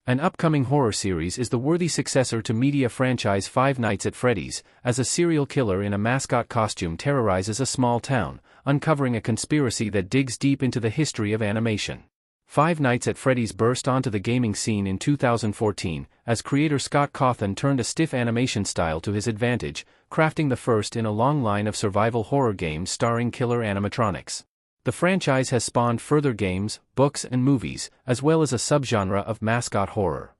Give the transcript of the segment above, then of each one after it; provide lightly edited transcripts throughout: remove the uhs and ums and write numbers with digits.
An upcoming horror series is the worthy successor to media franchise Five Nights at Freddy's, as a serial killer in a mascot costume terrorizes a small town, uncovering a conspiracy that digs deep into the history of animation. Five Nights at Freddy's burst onto the gaming scene in 2014, as creator Scott Cawthon turned a stiff animation style to his advantage, crafting the first in a long line of survival horror games starring killer animatronics. The franchise has spawned further games, books and movies, as well as a subgenre of mascot horror.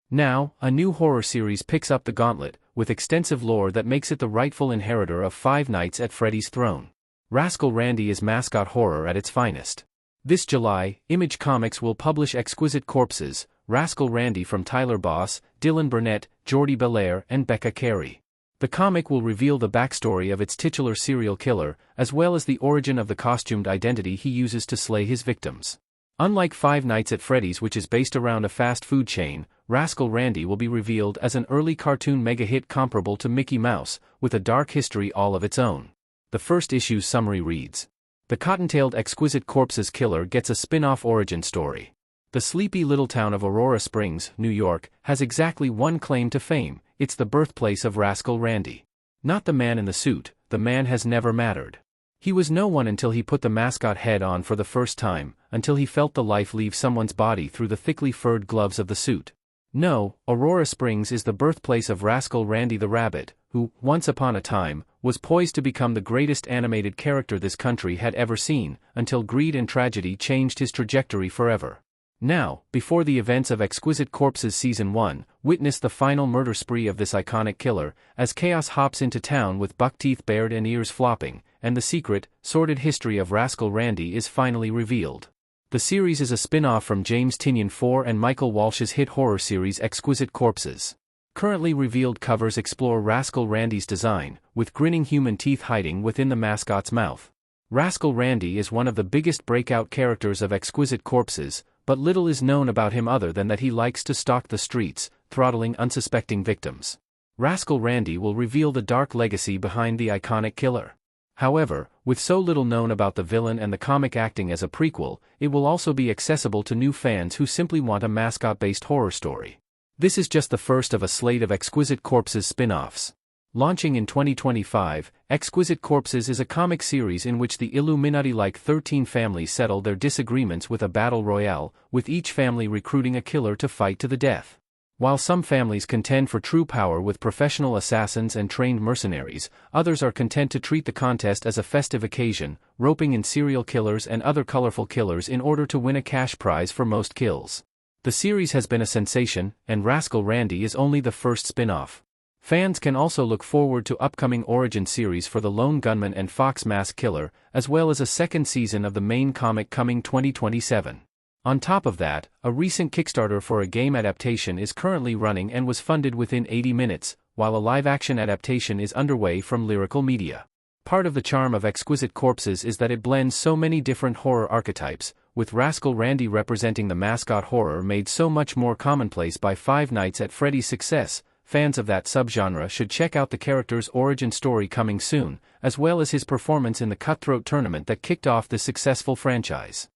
Now, a new horror series picks up the gauntlet, with extensive lore that makes it the rightful inheritor of Five Nights at Freddy's throne. Rascal Randy is mascot horror at its finest. This July, Image Comics will publish Exquisite Corpses, Rascal Randy from Tyler Boss, Dylan Burnett, Jordi Belair and Becca Carey. The comic will reveal the backstory of its titular serial killer, as well as the origin of the costumed identity he uses to slay his victims. Unlike Five Nights at Freddy's, which is based around a fast food chain, Rascal Randy will be revealed as an early cartoon mega-hit comparable to Mickey Mouse, with a dark history all of its own. The first issue's summary reads: The cotton-tailed Exquisite Corpses killer gets a spin-off origin story. The sleepy little town of Aurora Springs, New York, has exactly one claim to fame: it's the birthplace of Rascal Randy. Not the man in the suit, the man has never mattered. He was no one until he put the mascot head on for the first time, until he felt the life leave someone's body through the thickly furred gloves of the suit. No, Aurora Springs is the birthplace of Rascal Randy the Rabbit, who, once upon a time, was poised to become the greatest animated character this country had ever seen, until greed and tragedy changed his trajectory forever. Now, before the events of Exquisite Corpses Season 1, witness the final murder spree of this iconic killer, as chaos hops into town with buck-teeth bared and ears flopping, and the secret, sordid history of Rascal Randy is finally revealed. The series is a spin-off from James Tynion IV and Michael Walsh's hit horror series Exquisite Corpses. Currently revealed covers explore Rascal Randy's design, with grinning human teeth hiding within the mascot's mouth. Rascal Randy is one of the biggest breakout characters of Exquisite Corpses, but little is known about him other than that he likes to stalk the streets, throttling unsuspecting victims. Rascal Randy will reveal the dark legacy behind the iconic killer. However, with so little known about the villain and the comic acting as a prequel, it will also be accessible to new fans who simply want a mascot-based horror story. This is just the first of a slate of Exquisite Corpses spin-offs. Launching in 2025, Exquisite Corpses is a comic series in which the Illuminati-like 13 families settle their disagreements with a battle royale, with each family recruiting a killer to fight to the death. While some families contend for true power with professional assassins and trained mercenaries, others are content to treat the contest as a festive occasion, roping in serial killers and other colorful killers in order to win a cash prize for most kills. The series has been a sensation, and Rascal Randy is only the first spin-off. Fans can also look forward to upcoming origin series for the Lone Gunman and Fox Mask Killer, as well as a second season of the main comic coming 2027. On top of that, a recent Kickstarter for a game adaptation is currently running and was funded within 80 minutes, while a live-action adaptation is underway from Lyrical Media. Part of the charm of Exquisite Corpses is that it blends so many different horror archetypes, with Rascal Randy representing the mascot horror made so much more commonplace by Five Nights at Freddy's success. Fans of that subgenre should check out the character's origin story coming soon, as well as his performance in the Cutthroat tournament that kicked off this successful franchise.